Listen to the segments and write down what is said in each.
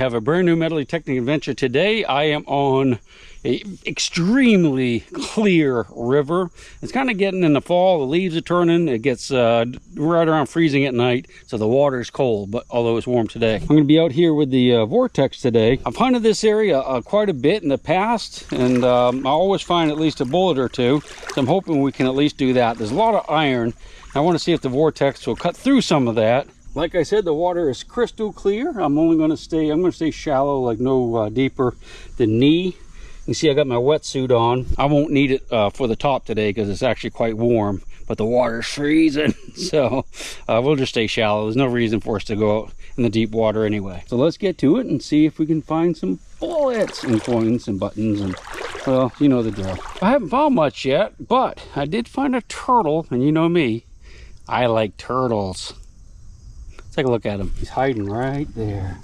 Have a brand new metal detecting adventure today. I am on a extremely clear river. It's kind of getting in the fall, the leaves are turning, it gets right around freezing at night, so the water is cold, but although it's warm today. I'm going to be out here with the vortex today. I've hunted this area quite a bit in the past, and I always find at least a bullet or two, so I'm hoping we can at least do that. There's a lot of iron. I want to see if the vortex will cut through some of that. Like I said, the water is crystal clear. I'm going to stay shallow, like no deeper than knee. You see I got my wetsuit on. I won't need it for the top today because it's actually quite warm, but the water's freezing. So we'll just stay shallow. There's no reason for us to go out in the deep water anyway. So let's get to it and see if we can find some bullets and coins and buttons and, well, you know the drill. I haven't found much yet, but I did find a turtle, and you know me, I like turtles. Let's take a look at him. He's hiding right there.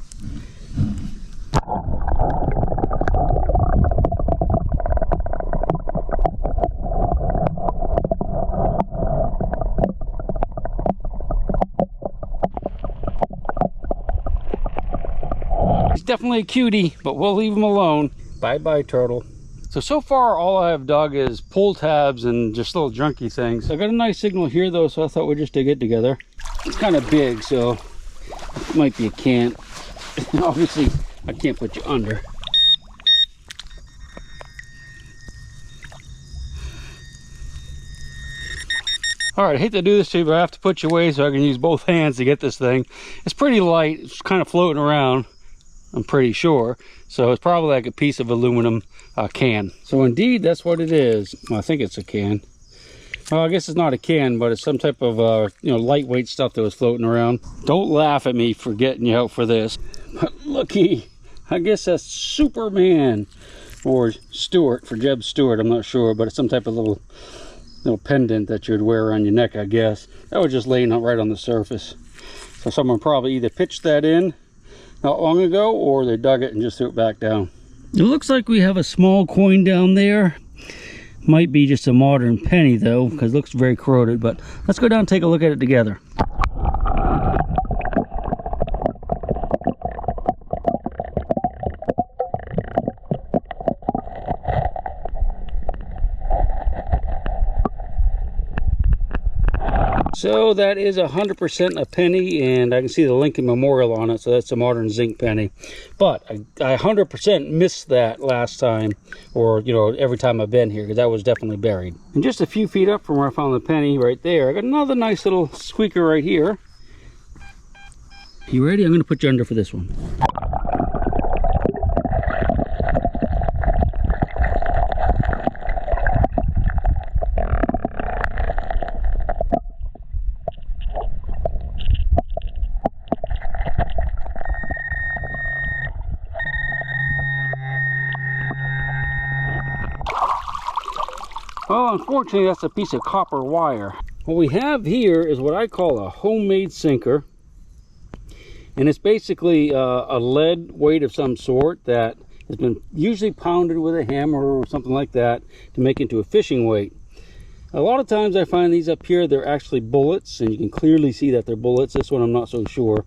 He's definitely a cutie, but we'll leave him alone. Bye-bye, turtle. So far all I have dug is pull tabs and just little junky things. I got a nice signal here though, so I thought we'd just dig it together. It's kind of big, so it might be a can. Obviously, I can't put you under. All right, I hate to do this to you, but I have to put you away so I can use both hands to get this thing. It's pretty light. It's kind of floating around, I'm pretty sure. So it's probably like a piece of aluminum can. So indeed, that's what it is. Well, I think it's a can. Well, I guess it's not a can, but it's some type of lightweight stuff that was floating around. Don't laugh at me for getting you out for this. But looky, I guess that's Superman or Stewart, for Jeb Stewart, I'm not sure, but it's some type of little pendant that you'd wear around your neck, I guess. That was just laying right on the surface. So someone probably either pitched that in not long ago, or they dug it and just threw it back down. It looks like we have a small coin down there. Might be just a modern penny though, because it looks very corroded, but let's go down and take a look at it together. So that is 100% a penny, and I can see the Lincoln Memorial on it, so that's a modern zinc penny. But I 100% missed that last time, or every time I've been here, because that was definitely buried. And just a few feet up from where I found the penny, right there, I got another nice little squeaker right here. You ready? I'm going to put you under for this one. Well, unfortunately, that's a piece of copper wire. What we have here is what I call a homemade sinker. And it's basically a lead weight of some sort that has been usually pounded with a hammer or something like that to make it into a fishing weight. A lot of times I find these up here, they're actually bullets, and you can clearly see that they're bullets. This one I'm not so sure.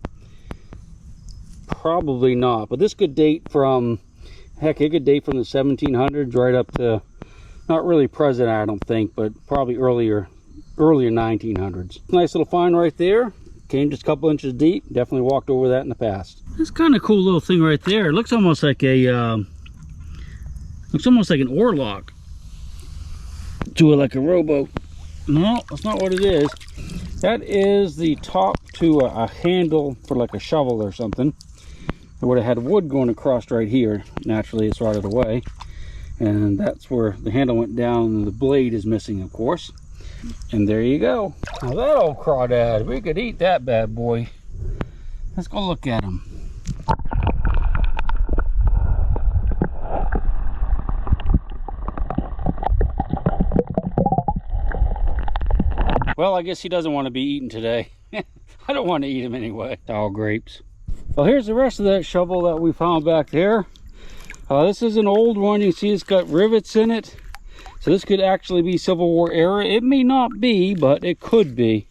Probably not, but this could date from, heck, it could date from the 1700s right up to, not really present, I don't think, but probably earlier 1900s. Nice little find right there. Came just a couple inches deep. Definitely walked over that in the past. That's kind of cool little thing right there. It looks almost like an oar lock to like a rowboat. No, that's not what it is. That is the top to a handle for like a shovel or something. It would have had wood going across right here. Naturally, it's rotted away. And that's where the handle went down, and the blade is missing, of course. And there you go. Now that old crawdad, we could eat that bad boy. Let's go look at him. Well, I guess he doesn't want to be eaten today. I don't want to eat him anyway. Sour grapes. Well, here's the rest of that shovel that we found back there. This is an old one. You can see it's got rivets in it. So this could actually be Civil War era. It may not be, but it could be.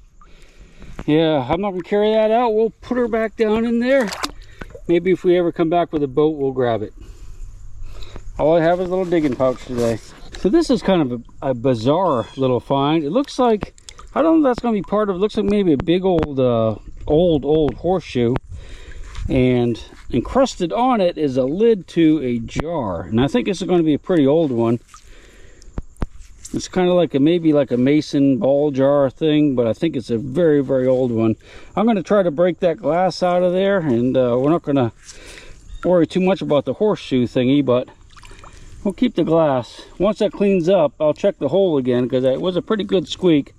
Yeah, I'm not going to carry that out. We'll put her back down in there. Maybe if we ever come back with a boat, we'll grab it. All I have is a little digging pouch today. So this is kind of a bizarre little find. It looks like, I don't know if that's going to be part of it. Looks like maybe a big old, old horseshoe. And encrusted on it is a lid to a jar. And I think this is going to be a pretty old one. It's kind of like maybe like a mason ball jar thing, but I think it's a very, very old one. I'm going to try to break that glass out of there, and we're not going to worry too much about the horseshoe thingy, but we'll keep the glass. Once that cleans up, I'll check the hole again, because it was a pretty good squeak.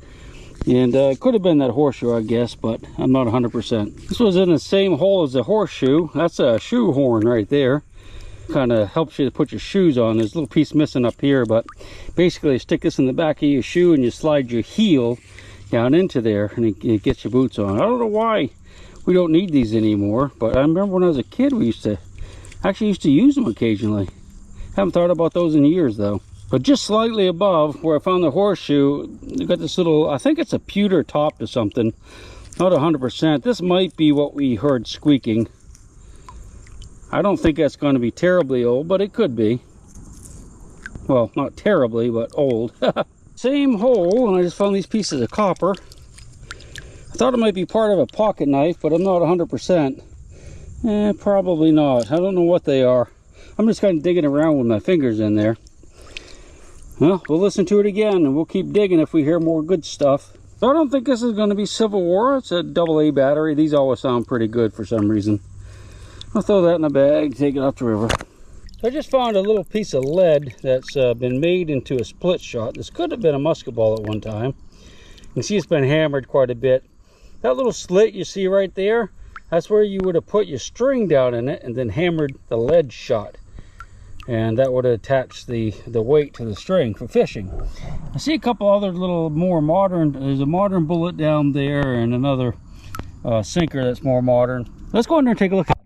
And it could have been that horseshoe, I guess, but I'm not 100%. This was in the same hole as the horseshoe. That's a shoe horn right there. Kind of helps you to put your shoes on. There's a little piece missing up here, but basically you stick this in the back of your shoe and you slide your heel down into there, and it gets your boots on. I don't know why we don't need these anymore, but I remember when I was a kid we used to use them occasionally. Haven't thought about those in years though. But just slightly above where I found the horseshoe, you got this little, I think it's a pewter top to something, not 100%. This might be what we heard squeaking. I don't think that's going to be terribly old, but it could be. Well, not terribly, but old. Same hole, and I just found these pieces of copper. I thought it might be part of a pocket knife, but I'm not 100%. Probably not. I don't know what they are. I'm just kind of digging around with my fingers in there. Well, we'll listen to it again, and we'll keep digging if we hear more good stuff. So I don't think this is going to be Civil War. It's a AA battery. These always sound pretty good for some reason. I'll throw that in a bag, take it up the river. I just found a little piece of lead that's been made into a split shot. This could have been a musket ball at one time. You can see it's been hammered quite a bit. That little slit you see right there, that's where you would have put your string down in it and then hammered the lead shot. And that would attach the weight to the string for fishing. I see a couple other little more modern, there's a modern bullet down there and another sinker that's more modern. Let's go in there and take a look at it.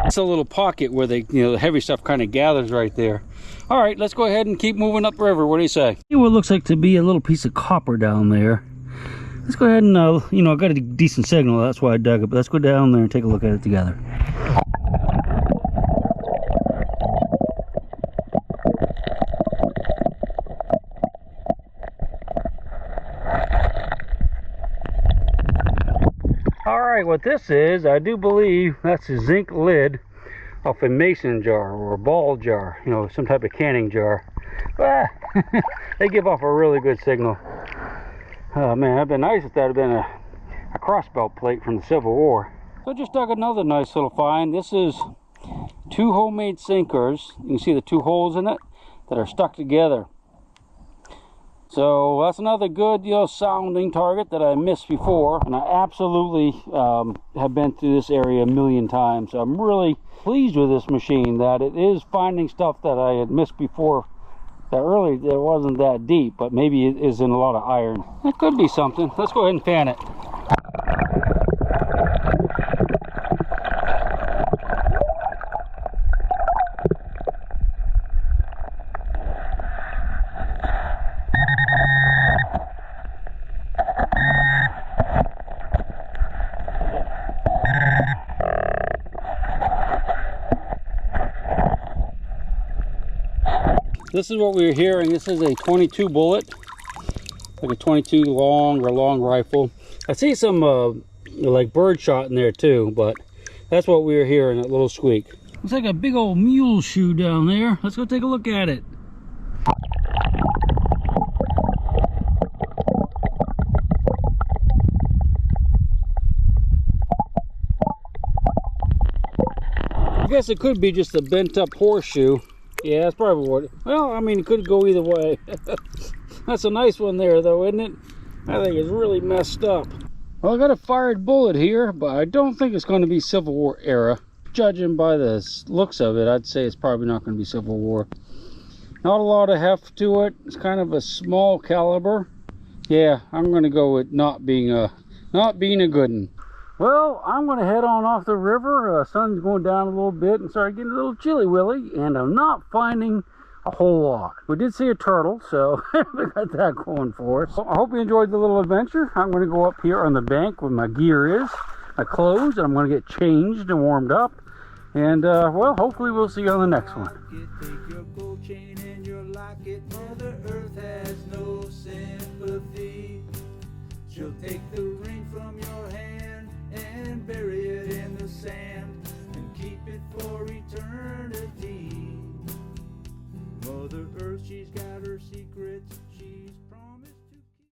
It's a little pocket where they, the heavy stuff kind of gathers right there. All right, let's go ahead and keep moving upriver. What do you say? See what looks like to be a little piece of copper down there. Let's go ahead and, I got a decent signal, that's why I dug it, but let's go down there and take a look at it together. Alright, what this is, I do believe that's a zinc lid off a mason jar or a ball jar, some type of canning jar. They give off a really good signal. Oh man, that'd been nice if that had been a crossbelt plate from the Civil War. So I just dug another nice little find. This is 2 homemade sinkers. You can see the 2 holes in it that are stuck together. So that's another good, sounding target that I missed before. And I absolutely have been through this area a million times. So I'm really pleased with this machine that it is finding stuff that I had missed before. That really, it wasn't that deep, but maybe it is in a lot of iron. That could be something. Let's go ahead and fan it. This is what we were hearing. This is a 22 bullet, like a 22 long rifle. I see some like bird shot in there too, but that's what we were hearing, that little squeak. Looks like a big old mule shoe down there. Let's go take a look at it. I guess it could be just a bent up horseshoe. Yeah, that's probably what. Well, I mean, it could go either way. That's a nice one there, though, isn't it? I think it's really messed up. Well, I got a fired bullet here, but I don't think it's going to be Civil War era. Judging by the looks of it, I'd say it's probably not going to be Civil War. Not a lot of heft to it. It's kind of a small caliber. Yeah, I'm going to go with not being a good one. Well, I'm going to head on off the river. Sun's going down a little bit and start getting a little chilly willy, and I'm not finding a whole lot. We did see a turtle, so we got that going for us. I hope you enjoyed the little adventure. I'm going to go up here on the bank where my gear is, my clothes, and I'm going to get changed and warmed up. And, well, hopefully we'll see you on the next one. Take your gold chain and your locket. Mother Earth has no sympathy. She'll take the ring from your hand and bury it in the sand and keep it for eternity. Mother Earth, she's got her secrets.